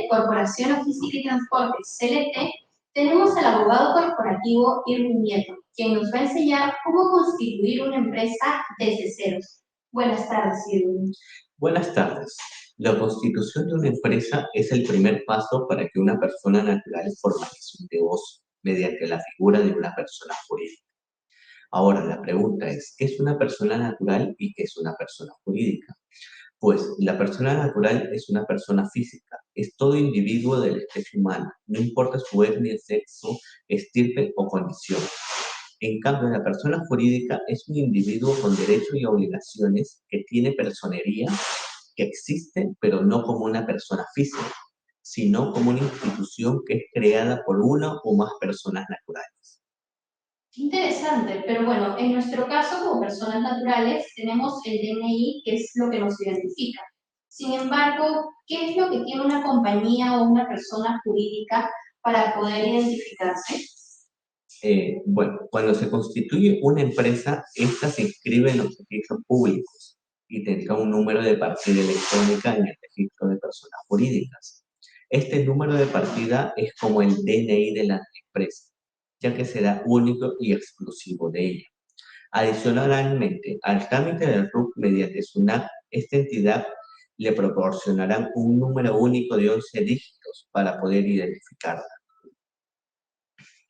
de Corporación Física y Transportes, CLT, tenemos al abogado corporativo Irwin Nieto, quien nos va a enseñar cómo constituir una empresa desde ceros. Buenas tardes, Irwin. Buenas tardes. La constitución de una empresa es el primer paso para que una persona natural formalice un negocio mediante la figura de una persona jurídica. Ahora, la pregunta es, ¿qué es una persona natural y qué es una persona jurídica? Pues la persona natural es una persona física, es todo individuo de la especie humana, no importa su etnia, sexo, estirpe o condición. En cambio, la persona jurídica es un individuo con derechos y obligaciones que tiene personería, que existe, pero no como una persona física, sino como una institución que es creada por una o más personas naturales. Interesante, pero bueno, en nuestro caso, como personas naturales, tenemos el DNI, que es lo que nos identifica. Sin embargo, ¿qué es lo que tiene una compañía o una persona jurídica para poder identificarse? Bueno, cuando se constituye una empresa, esta se inscribe en los registros públicos y tendrá un número de partida electrónica en el registro de personas jurídicas. Este número de partida es como el DNI de la empresa, ya que será único y exclusivo de ella. Adicionalmente, al trámite del RUC mediante SUNAT, esta entidad le proporcionarán un número único de 11 dígitos para poder identificarla.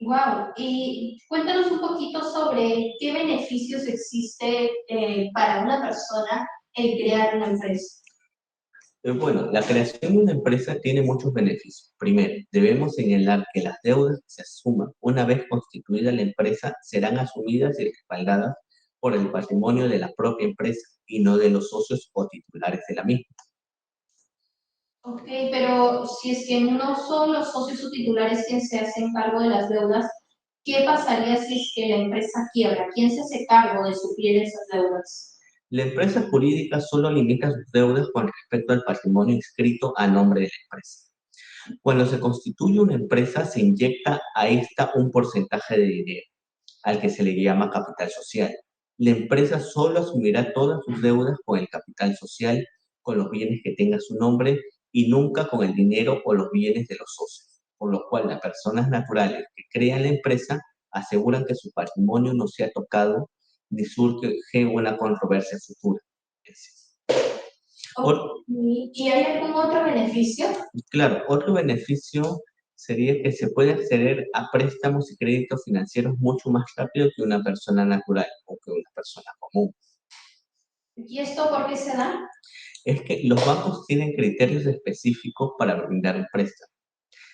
Wow, y cuéntanos un poquito sobre qué beneficios existe para una persona el crear una empresa. Bueno, la creación de una empresa tiene muchos beneficios. Primero, debemos señalar que las deudas que se asuman una vez constituida la empresa serán asumidas y respaldadas por el patrimonio de la propia empresa y no de los socios o titulares de la misma. Ok, pero si es que no son los socios o titulares quienes se hacen cargo de las deudas, ¿qué pasaría si es que la empresa quiebra? ¿Quién se hace cargo de suplir esas deudas? La empresa jurídica solo limita sus deudas con respecto al patrimonio inscrito a nombre de la empresa. Cuando se constituye una empresa, se inyecta a esta un porcentaje de dinero, al que se le llama capital social. La empresa solo asumirá todas sus deudas con el capital social, con los bienes que tenga su nombre y nunca con el dinero o los bienes de los socios, por lo cual las personas naturales que crean la empresa aseguran que su patrimonio no sea tocado ni surge una controversia futura. Ok, ¿y hay algún otro beneficio? Claro, otro beneficio sería que se puede acceder a préstamos y créditos financieros mucho más rápido que una persona natural o que una persona común. ¿Y esto por qué se da? Es que los bancos tienen criterios específicos para brindar el préstamo.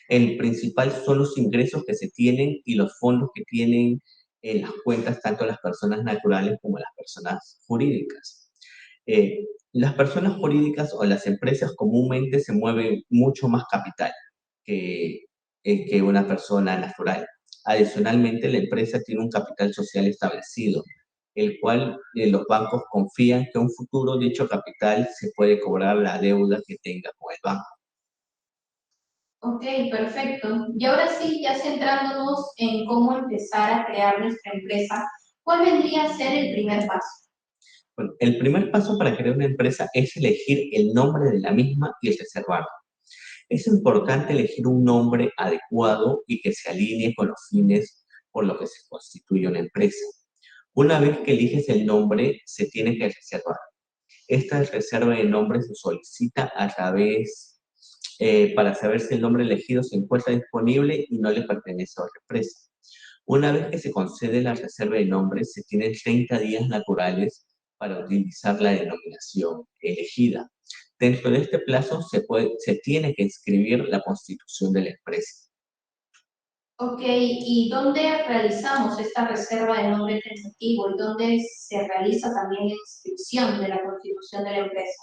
El principal son los ingresos que se tienen y los fondos que tienen en las cuentas tanto las personas naturales como las personas jurídicas. Las personas jurídicas o las empresas comúnmente se mueven mucho más capital que, que una persona natural. Adicionalmente, la empresa tiene un capital social establecido, el cual los bancos confían que en un futuro dicho capital se puede cobrar la deuda que tenga con el banco. Ok, perfecto. Y ahora sí, ya centrándonos en cómo empezar a crear nuestra empresa, ¿cuál vendría a ser el primer paso? Bueno, el primer paso para crear una empresa es elegir el nombre de la misma y reservarlo. Es importante elegir un nombre adecuado y que se alinee con los fines por los que se constituye una empresa. Una vez que eliges el nombre, se tiene que reservar. Esta reserva de nombre se solicita a través para saber si el nombre elegido se encuentra disponible y no le pertenece a otra empresa. Una vez que se concede la reserva de nombres, se tienen 30 días naturales para utilizar la denominación elegida. Dentro de este plazo se tiene que inscribir la constitución de la empresa. Ok, ¿y dónde realizamos esta reserva de nombre tentativo y dónde se realiza también la inscripción de la constitución de la empresa?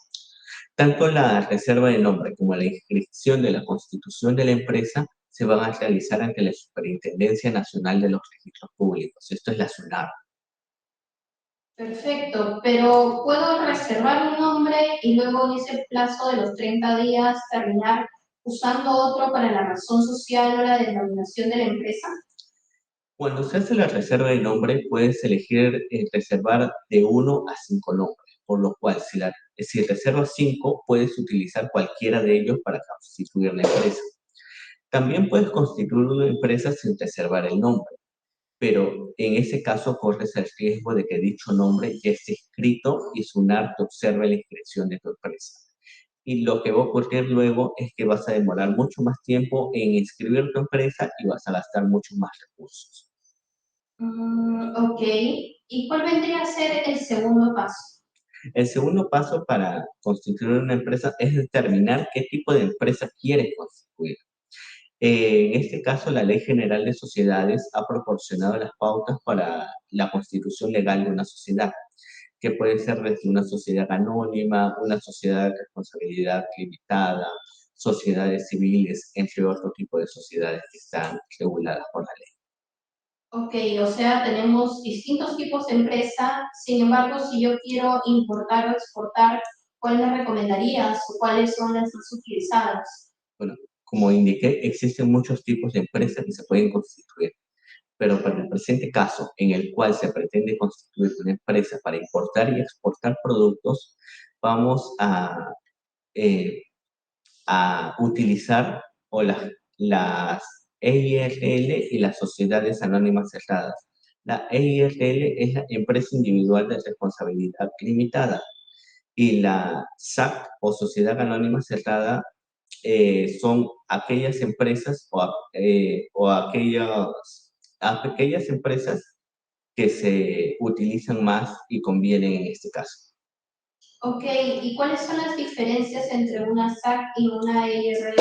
Tanto la reserva de nombre como la inscripción de la constitución de la empresa se van a realizar ante la Superintendencia Nacional de los Registros Públicos. Esto es la SUNAR. Perfecto, pero ¿puedo reservar un nombre y luego en ese plazo de los 30 días terminar usando otro para la razón social o la denominación de la empresa? Cuando se hace la reserva de nombre, puedes elegir reservar de 1 a 5 nombres, por lo cual si la Si reservas 5, puedes utilizar cualquiera de ellos para constituir la empresa. También puedes constituir una empresa sin reservar el nombre, pero en ese caso corres el riesgo de que dicho nombre ya esté escrito y SUNAT te observe la inscripción de tu empresa. Y lo que va a ocurrir luego es que vas a demorar mucho más tiempo en inscribir tu empresa y vas a gastar muchos más recursos. Ok. ¿Y cuál vendría a ser el segundo paso? El segundo paso para constituir una empresa es determinar qué tipo de empresa quieres constituir. En este caso, la Ley General de Sociedades ha proporcionado las pautas para la constitución legal de una sociedad, que puede ser desde una sociedad anónima, una sociedad de responsabilidad limitada, sociedades civiles, entre otro tipo de sociedades que están reguladas por la ley. Ok, o sea, tenemos distintos tipos de empresa. Sin embargo, si yo quiero importar o exportar, ¿cuál me recomendarías o cuáles son las más utilizadas? Bueno, como indiqué, existen muchos tipos de empresas que se pueden constituir, pero para el presente caso, en el cual se pretende constituir una empresa para importar y exportar productos, vamos eh, a utilizar las EIRL y las sociedades anónimas cerradas. La EIRL es la empresa individual de responsabilidad limitada y la SAC o sociedad anónima cerrada son aquellas empresas o aquellas empresas que se utilizan más y convienen en este caso. Ok, ¿y cuáles son las diferencias entre una SAC y una EIRL?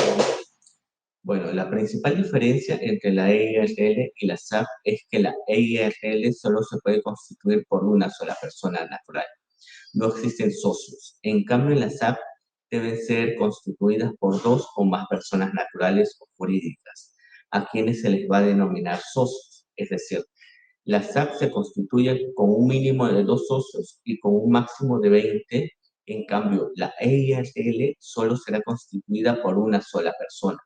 Bueno, la principal diferencia entre la EIRL y la SAC es que la EIRL solo se puede constituir por una sola persona natural. No existen socios. En cambio, en la SAC deben ser constituidas por dos o más personas naturales o jurídicas, a quienes se les va a denominar socios. Es decir, la SAC se constituye con un mínimo de 2 socios y con un máximo de 20. En cambio, la EIRL solo será constituida por una sola persona.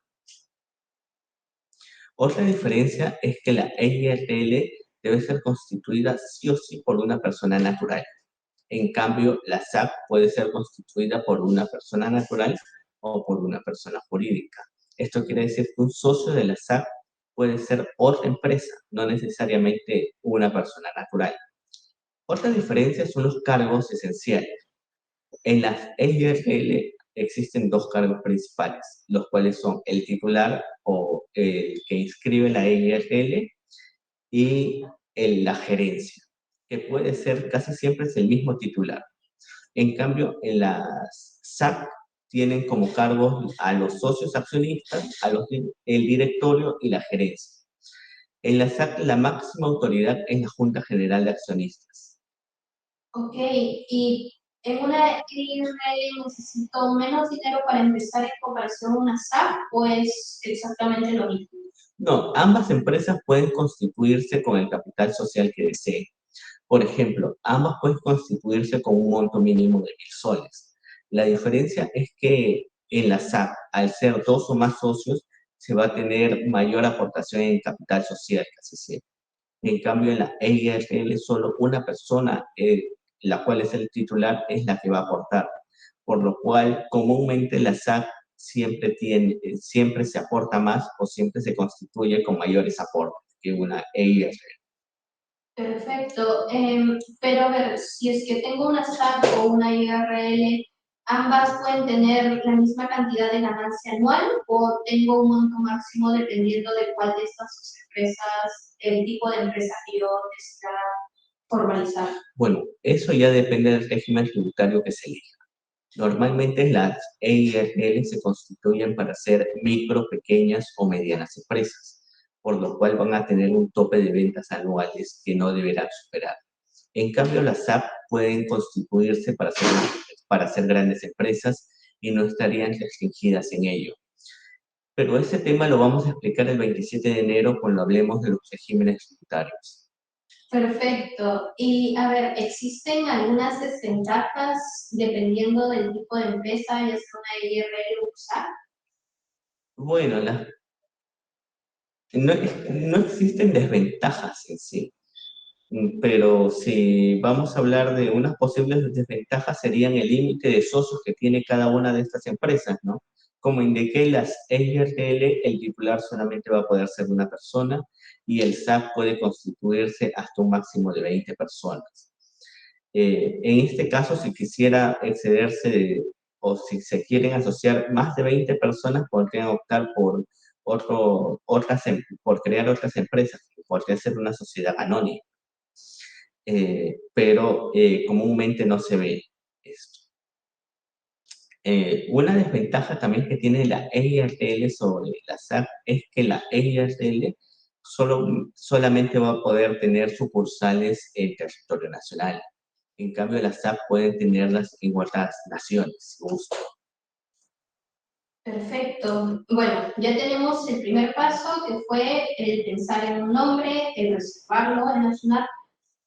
Otra diferencia es que la EIRL debe ser constituida sí o sí por una persona natural. En cambio, la SAC puede ser constituida por una persona natural o por una persona jurídica. Esto quiere decir que un socio de la SAC puede ser otra empresa, no necesariamente una persona natural. Otra diferencia son los cargos esenciales. En las EIRL existen dos cargos principales, los cuales son el titular o el que inscribe la EIRL y la gerencia, que puede ser casi siempre es el mismo titular. En cambio, en las SAC tienen como cargos a los socios accionistas, el directorio y la gerencia. En la SAC la máxima autoridad es la Junta General de Accionistas. Ok, ¿y en una EIRL necesito menos dinero para empezar en comparación a una SAC o es exactamente lo mismo? No, ambas empresas pueden constituirse con el capital social que deseen. Por ejemplo, ambas pueden constituirse con un monto mínimo de 1.000 soles. La diferencia es que en la SAC, al ser dos o más socios, se va a tener mayor aportación en capital social, casi siempre. En cambio, en la EIRL, solo una persona, la cual es el titular, es la que va a aportar. Por lo cual, comúnmente la SAC siempre se aporta más o siempre se constituye con mayores aportes que una EIRL. Perfecto, pero a ver, si es que tengo una SAC o una IRL, ¿ambas pueden tener la misma cantidad de ganancia anual o tengo un monto máximo dependiendo de cuál de estas dos empresas, el tipo de empresa que yo decida formalizar? Bueno, eso ya depende del régimen tributario que se elija. Normalmente las EIRL se constituyen para ser micro, pequeñas o medianas empresas, por lo cual van a tener un tope de ventas anuales que no deberán superar. En cambio, las SAP pueden constituirse para ser grandes empresas y no estarían restringidas en ello. Pero ese tema lo vamos a explicar el 27 de enero cuando hablemos de los regímenes tributarios. Perfecto. Y a ver, ¿existen algunas desventajas dependiendo del tipo de empresa, ya sea una IRL o SAC? Bueno, no existen desventajas en sí. Pero si vamos a hablar de unas posibles desventajas, serían el límite de socios que tiene cada una de estas empresas, ¿no? Como indiqué, las EIRL, el titular solamente va a poder ser una persona y el SAC puede constituirse hasta un máximo de 20 personas. En este caso, si quisiera excederse o si se quieren asociar más de 20 personas, podrían optar por, por crear otras empresas, podría ser una sociedad anónima, pero comúnmente no se ve esto. Una desventaja también que tiene la EIRL sobre la SAC es que la EIRL solamente va a poder tener sucursales en territorio nacional. En cambio, las SAC pueden tenerlas en otras naciones, si gusta. Perfecto. Bueno, ya tenemos el primer paso, que fue el pensar en un nombre, el reservarlo en la SUNAT,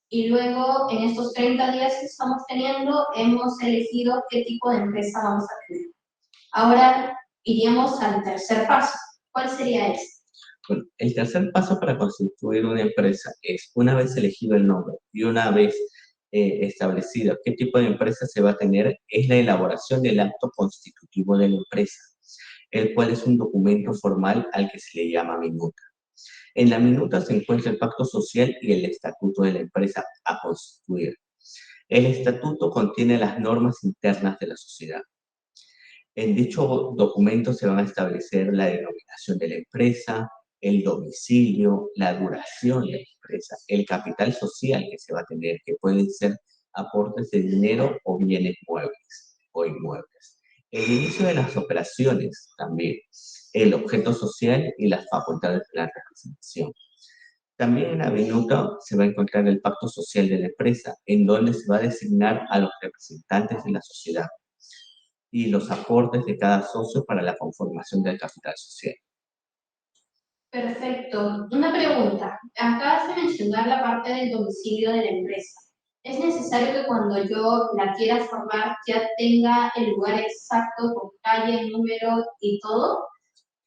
y luego en estos 30 días que estamos teniendo, hemos elegido qué tipo de empresa vamos a tener. Ahora iríamos al tercer paso. ¿Cuál sería este? Bueno, el tercer paso para constituir una empresa es, una vez elegido el nombre y una vez establecido qué tipo de empresa se va a tener, es la elaboración del acto constitutivo de la empresa, el cual es un documento formal al que se le llama minuta. En la minuta se encuentra el pacto social y el estatuto de la empresa a constituir. El estatuto contiene las normas internas de la sociedad. En dicho documento se van a establecer la denominación de la empresa, el domicilio, la duración de la empresa, el capital social que se va a tener, que pueden ser aportes de dinero o bienes muebles o inmuebles. El inicio de las operaciones también, el objeto social y las facultades de la representación. También en la minuta se va a encontrar el pacto social de la empresa, en donde se va a designar a los representantes de la sociedad y los aportes de cada socio para la conformación del capital social. Perfecto. Una pregunta. Acabas de mencionar la parte del domicilio de la empresa. ¿Es necesario que cuando yo la quiera formar ya tenga el lugar exacto con calle, número y todo?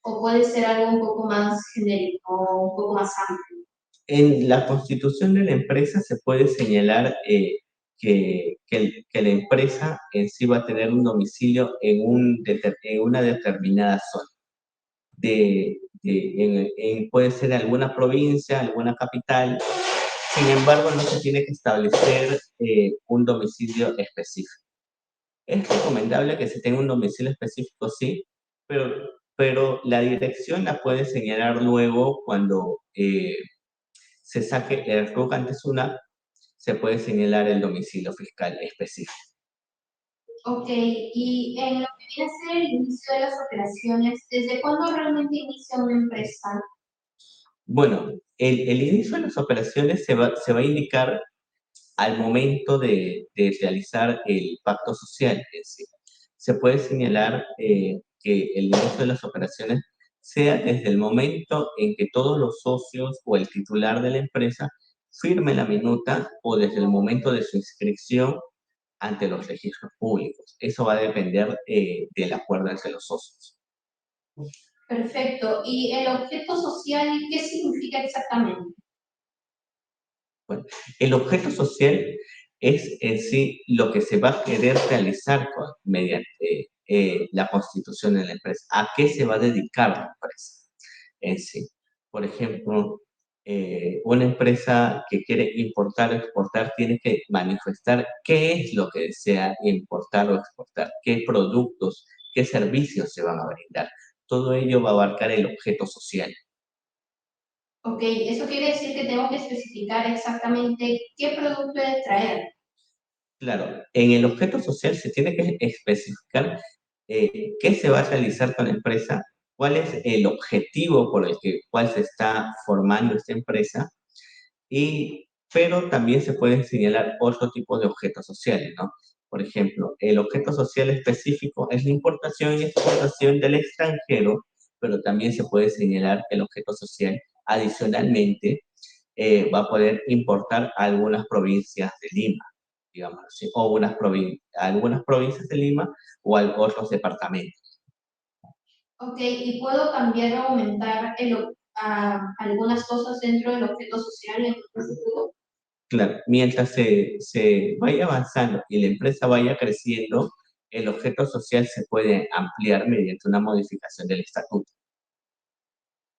¿O puede ser algo un poco más genérico, un poco más amplio? En la constitución de la empresa se puede señalar que la empresa en sí va a tener un domicilio en una determinada zona. Puede ser alguna provincia, alguna capital. Sin embargo, no se tiene que establecer un domicilio específico. Es recomendable que se tenga un domicilio específico, sí, pero la dirección la puede señalar luego cuando se saque el RUC ante SUNAT, se puede señalar el domicilio fiscal específico. Ok, y en lo que viene a ser el inicio de las operaciones, ¿desde cuándo realmente inicia una empresa? Bueno, el inicio de las operaciones se va a indicar al momento de realizar el pacto social. Es decir, se puede señalar que el inicio de las operaciones sea desde el momento en que todos los socios o el titular de la empresa firme la minuta o desde el momento de su inscripción ante los registros públicos. Eso va a depender del acuerdo entre los socios. Perfecto. ¿Y el objeto social qué significa exactamente? Bueno, el objeto social es en sí lo que se va a querer realizar mediante la constitución de la empresa. ¿A qué se va a dedicar la empresa en sí? Por ejemplo, una empresa que quiere importar o exportar tiene que manifestar qué es lo que desea importar o exportar, qué productos, qué servicios se van a brindar. Todo ello va a abarcar el objeto social. Ok, eso quiere decir que tengo que especificar exactamente qué producto he de traer. Claro, en el objeto social se tiene que especificar qué se va a realizar con la empresa, cuál es el objetivo por el cual se está formando esta empresa, pero también se pueden señalar otro tipo de objetos sociales, ¿no? Por ejemplo, el objeto social específico es la importación y exportación del extranjero, pero también se puede señalar que el objeto social adicionalmente va a poder importar a algunas provincias de Lima, digamos así, o algunas provincias de Lima o otros departamentos. Ok, y puedo cambiar o aumentar algunas cosas dentro del objeto social en el futuro. Claro, mientras se vaya avanzando y la empresa vaya creciendo, el objeto social se puede ampliar mediante una modificación del estatuto.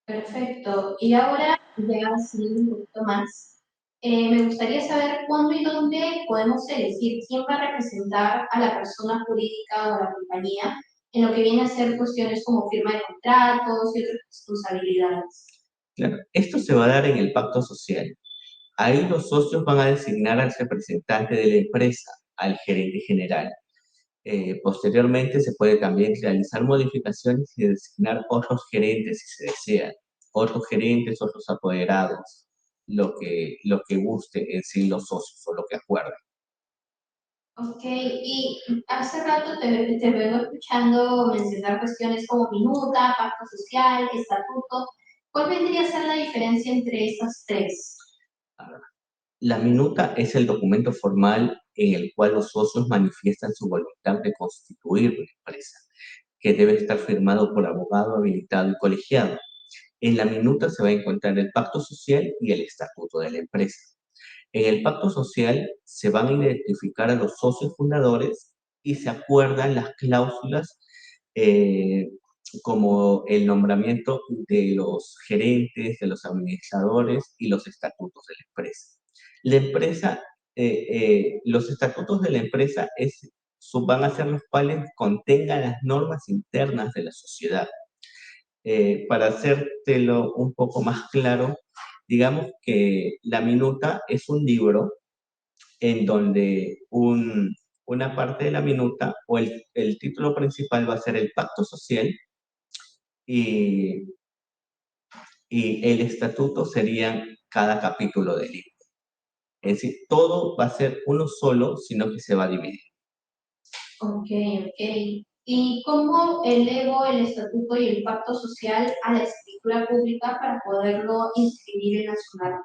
Perfecto. Y ahora, ya siguiendo un poquito más, me gustaría saber cuándo y dónde podemos elegir quién va a representar a la persona jurídica o a la compañía en lo que viene a ser cuestiones como firma de contratos y otras responsabilidades. Claro, esto se va a dar en el pacto social. Ahí los socios van a designar al representante de la empresa, al gerente general. Posteriormente se puede también realizar modificaciones y designar otros gerentes si se desea, otros gerentes, otros apoderados, lo que guste en sí los socios o lo que acuerden. Ok, y hace rato te vengo escuchando mencionar cuestiones como minuta, pacto social, estatuto. ¿Cuál vendría a ser la diferencia entre estas tres? La minuta es el documento formal en el cual los socios manifiestan su voluntad de constituir una empresa, que debe estar firmado por abogado habilitado y colegiado. En la minuta se va a encontrar el pacto social y el estatuto de la empresa. En el pacto social se van a identificar a los socios fundadores y se acuerdan las cláusulas eh, como el nombramiento de los gerentes, de los administradores y los estatutos de la empresa. La empresa, los estatutos de la empresa van a ser los cuales contengan las normas internas de la sociedad. Para hacértelo un poco más claro, digamos que la minuta es un libro en donde una parte de la minuta o el título principal va a ser el pacto social y, y el estatuto sería cada capítulo del libro. Es decir, todo va a ser uno solo, sino que se va a dividir. Ok, ok. ¿Y cómo elevo el estatuto y el pacto social a la escritura pública para poderlo inscribir en la SUNAT?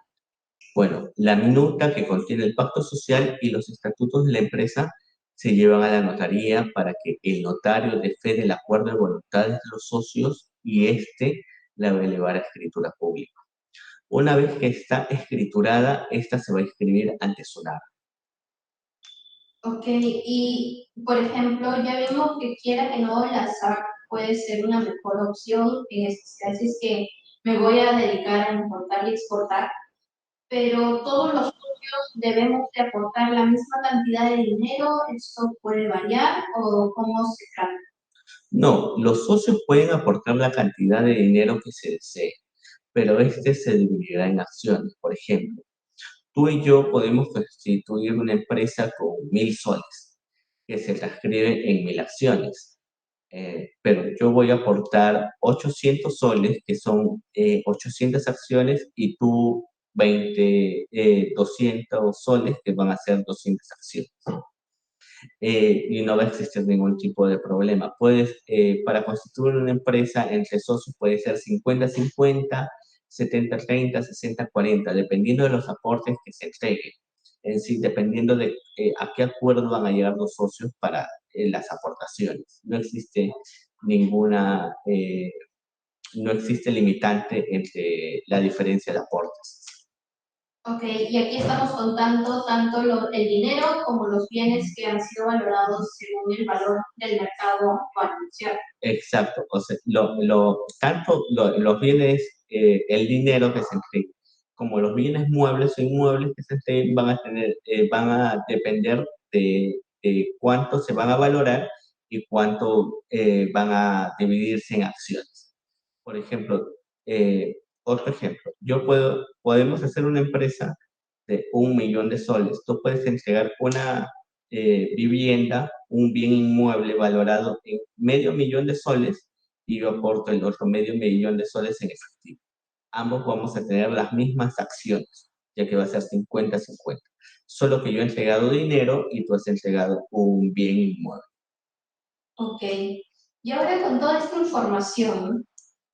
Bueno, la minuta que contiene el pacto social y los estatutos de la empresa se llevan a la notaría para que el notario dé fe del acuerdo de voluntades de los socios y éste la va a elevar a escritura pública. Una vez que está escriturada, esta se va a escribir ante SUNAT. Ok, y por ejemplo, ya vimos que quiera que no, la SAC puede ser una mejor opción en estos casos que me voy a dedicar a importar y exportar, pero todos los socios debemos de aportar la misma cantidad de dinero, ¿esto puede variar o cómo se trata? No, los socios pueden aportar la cantidad de dinero que se desee, pero este se dividirá en acciones. Por ejemplo, tú y yo podemos constituir una empresa con 1.000 soles, que se transcribe en 1.000 acciones. Pero yo voy a aportar 800 soles, que son 800 acciones, y tú 200 soles, que van a ser 200 acciones. Y no va a existir ningún tipo de problema. Para constituir una empresa entre socios puede ser 50-50, 70-30, 60-40, dependiendo de los aportes que se entreguen. En sí, dependiendo de a qué acuerdo van a llegar los socios para las aportaciones. Ninguna, eh, no existe limitante entre la diferencia de aportes. Ok, y aquí estamos contando tanto el dinero como los bienes que han sido valorados según el valor del mercado actual, ¿cierto? Exacto, o sea, tanto los bienes, el dinero que se entregue, como los bienes muebles o inmuebles que se entreguen van a depender de cuánto se van a valorar y cuánto van a dividirse en acciones. Por ejemplo, otro ejemplo, podemos hacer una empresa de 1.000.000 de soles. Tú puedes entregar una vivienda, un bien inmueble valorado en 500.000 de soles y yo aporto el otro 500.000 de soles en efectivo. Ambos vamos a tener las mismas acciones, ya que va a ser 50-50. Solo que yo he entregado dinero y tú has entregado un bien inmueble. Ok, y ahora con toda esta información,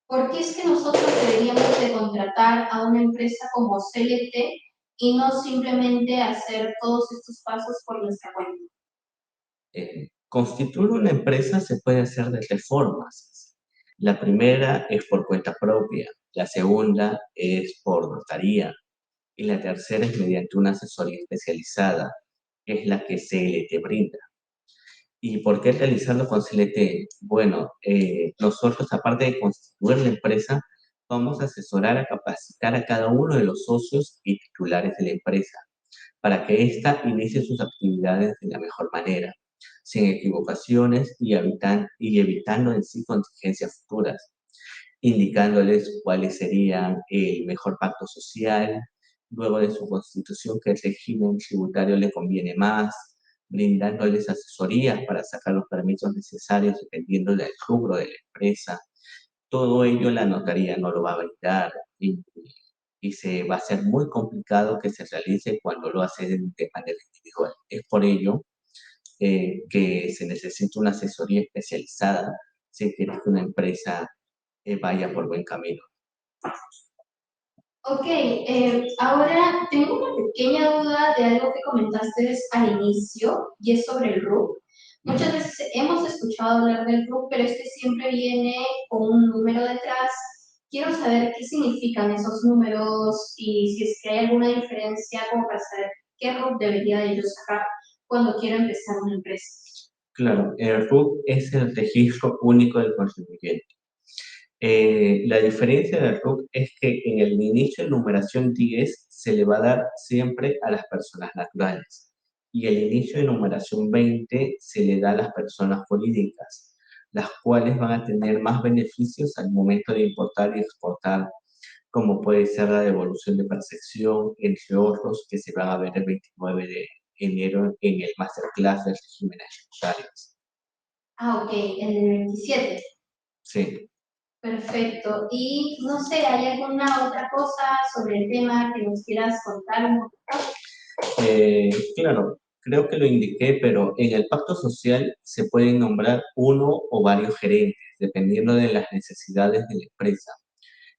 ¿por qué es que nosotros deberíamos de contratar a una empresa como CLT y no simplemente hacer todos estos pasos por nuestra cuenta? Constituir una empresa se puede hacer de tres formas. La primera es por cuenta propia, la segunda es por notaría Y la tercera es mediante una asesoría especializada, que es la que CLT brinda. ¿Y por qué realizarlo con CLT? Bueno, nosotros, aparte de constituir la empresa, vamos a asesorar, a capacitar a cada uno de los socios y titulares de la empresa para que ésta inicie sus actividades de la mejor manera, sin equivocaciones y evitando en sí contingencias futuras, indicándoles cuáles serían el mejor pacto social, luego de su constitución, qué régimen tributario le conviene más, brindándoles asesorías para sacar los permisos necesarios dependiendo del rubro de la empresa. Todo ello la notaría no lo va a brindar y se va a ser muy complicado que se realice cuando lo hace de manera individual. Es por ello que se necesita una asesoría especializada si quieres que una empresa vaya por buen camino. Ok, ahora tengo una pequeña duda de algo que comentaste al inicio y es sobre el RUC. Muchas veces hemos escuchado hablar del RUC, pero este siempre viene con un número detrás. Quiero saber qué significan esos números y si es que hay alguna diferencia como para saber qué RUC debería de yo sacar cuando quiero empezar una empresa. Claro, el RUC es el registro único del contribuyente. La diferencia del RUC es que en el inicio de numeración 10 se le va a dar siempre a las personas naturales y el inicio de numeración 20 se le da a las personas jurídicas, las cuales van a tener más beneficios al momento de importar y exportar, como puede ser la devolución de percepción, entre otros, que se van a ver el 29 de enero en el Masterclass de regímenes tributarios. Ah, ok, en el 27. Sí. Perfecto. Y no sé, ¿hay alguna otra cosa sobre el tema que nos quieras contar un poquito? Claro, creo que lo indiqué, pero en el pacto social se pueden nombrar uno o varios gerentes, dependiendo de las necesidades de la empresa,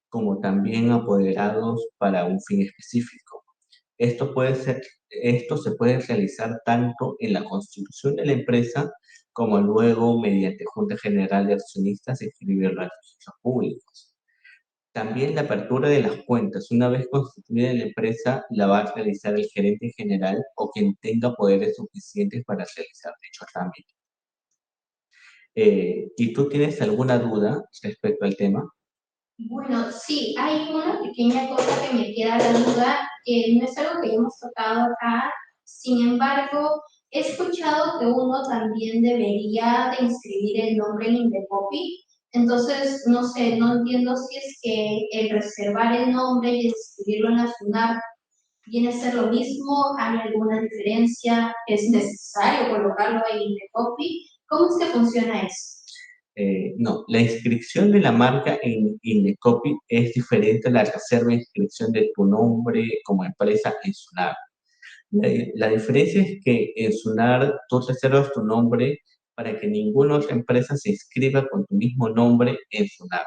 como también apoderados para un fin específico. Esto se puede realizar tanto en la constitución de la empresa como luego mediante Junta General de Accionistas escribirlo a los registros públicos. También la apertura de las cuentas, una vez constituida la empresa, la va a realizar el gerente general o quien tenga poderes suficientes para realizar dicho trámite. ¿Y tú tienes alguna duda respecto al tema? Bueno, sí, hay una pequeña cosa que me queda la duda, que no es algo que hemos tocado acá. Sin embargo, he escuchado que uno también debería de inscribir el nombre en Indecopy. Entonces, no sé, no entiendo si es que el reservar el nombre y inscribirlo en la SUNAT viene a ser lo mismo, hay alguna diferencia, es necesario colocarlo en Indecopy. ¿Cómo es que funciona eso? No, la inscripción de la marca en Indecopy es diferente a la reserva e inscripción de tu nombre como empresa en SUNAR. La diferencia es que en SUNAR tú reservas tu nombre para que ninguna otra empresa se inscriba con tu mismo nombre en SUNAR.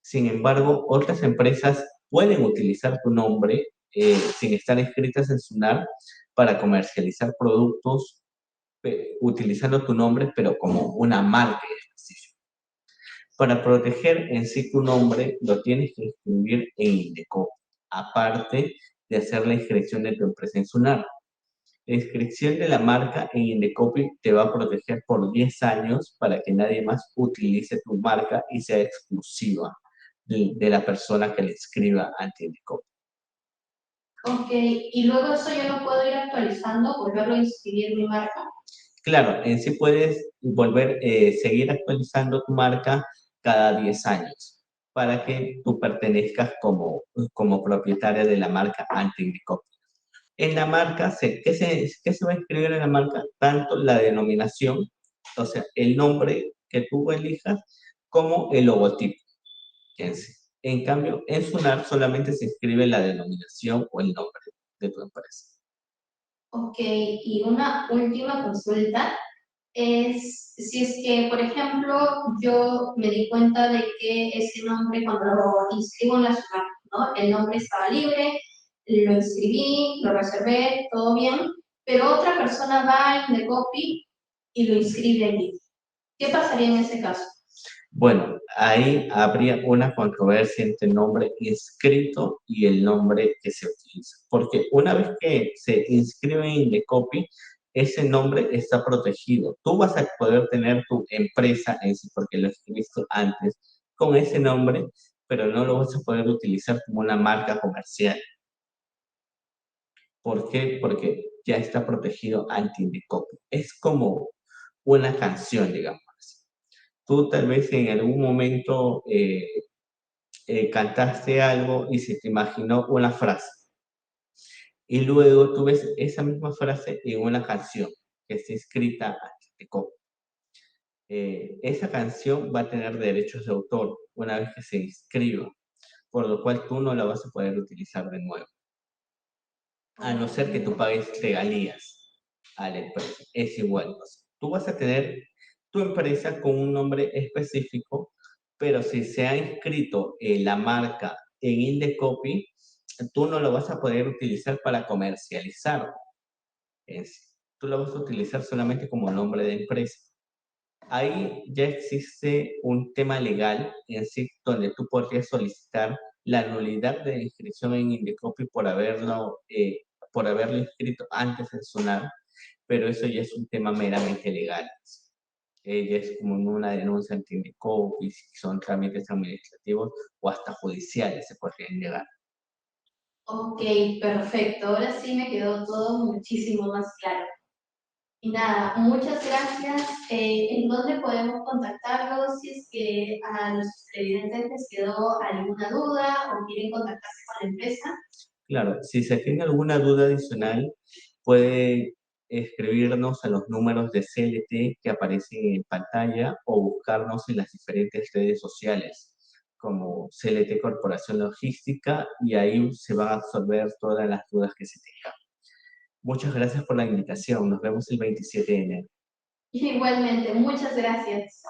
Sin embargo, otras empresas pueden utilizar tu nombre sin estar inscritas en SUNAR para comercializar productos utilizando tu nombre, pero como una marca específica. Para proteger en sí tu nombre, lo tienes que inscribir en Indecopy, aparte de hacer la inscripción de tu empresa en SUNAR. La inscripción de la marca en Indecopy te va a proteger por 10 años para que nadie más utilice tu marca y sea exclusiva de la persona que le inscriba ante Indecopy. Ok, y luego eso yo lo puedo ir actualizando, volverlo a inscribir mi marca. Claro, en sí puedes seguir actualizando tu marca cada 10 años para que tú pertenezcas como propietaria de la marca ante Indecopy. En la marca, ¿qué se va a escribir en la marca? Tanto la denominación, o sea, el nombre que tú elijas, como el logotipo en sí. En cambio, en Sunar solamente se escribe la denominación o el nombre de tu empresa. Ok, y una última consulta es si es que, por ejemplo, yo me di cuenta de que ese nombre cuando lo inscribo en la ciudad, ¿no? El nombre estaba libre, lo inscribí, lo reservé, todo bien, pero otra persona va en the copy y lo inscribe allí. ¿Qué pasaría en ese caso? Bueno, ahí habría una controversia entre el nombre inscrito y el nombre que se utiliza, porque una vez que se inscribe en Indecopy, ese nombre está protegido. Tú vas a poder tener tu empresa en sí, porque lo escribiste antes, con ese nombre, pero no lo vas a poder utilizar como una marca comercial. ¿Por qué? Porque ya está protegido anti-Indecopy. Es como una canción, digamos así. Tú tal vez en algún momento cantaste algo y se te imaginó una frase. Y luego tú ves esa misma frase en una canción que está escrita antes de copia. Esa canción va a tener derechos de autor una vez que se inscriba, por lo cual tú no la vas a poder utilizar de nuevo, a no ser que tú pagues regalías a la empresa. Es igual. O sea, tú vas a tener tu empresa con un nombre específico, pero si se ha inscrito la marca en Indecopy, tú no lo vas a poder utilizar para comercializar. Tú lo vas a utilizar solamente como nombre de empresa. Ahí ya existe un tema legal en sí donde tú podrías solicitar la nulidad de inscripción en Indecopy por haberlo inscrito antes de sonar, pero eso ya es un tema meramente legal. Ya es como una denuncia ante Indecopy, si son trámites administrativos o hasta judiciales se podrían llegar. Ok, perfecto. Ahora sí me quedó todo muchísimo más claro. Y nada, muchas gracias. ¿En dónde podemos contactarlos si es que a los televidentes les quedó alguna duda o quieren contactarse con la empresa? Claro, si se tiene alguna duda adicional, puede escribirnos a los números de CLT que aparecen en pantalla o buscarnos en las diferentes redes sociales como CLT Corporación Logística y ahí se van a absorber todas las dudas que se tengan. Muchas gracias por la invitación. Nos vemos el 27 de enero. Igualmente, muchas gracias.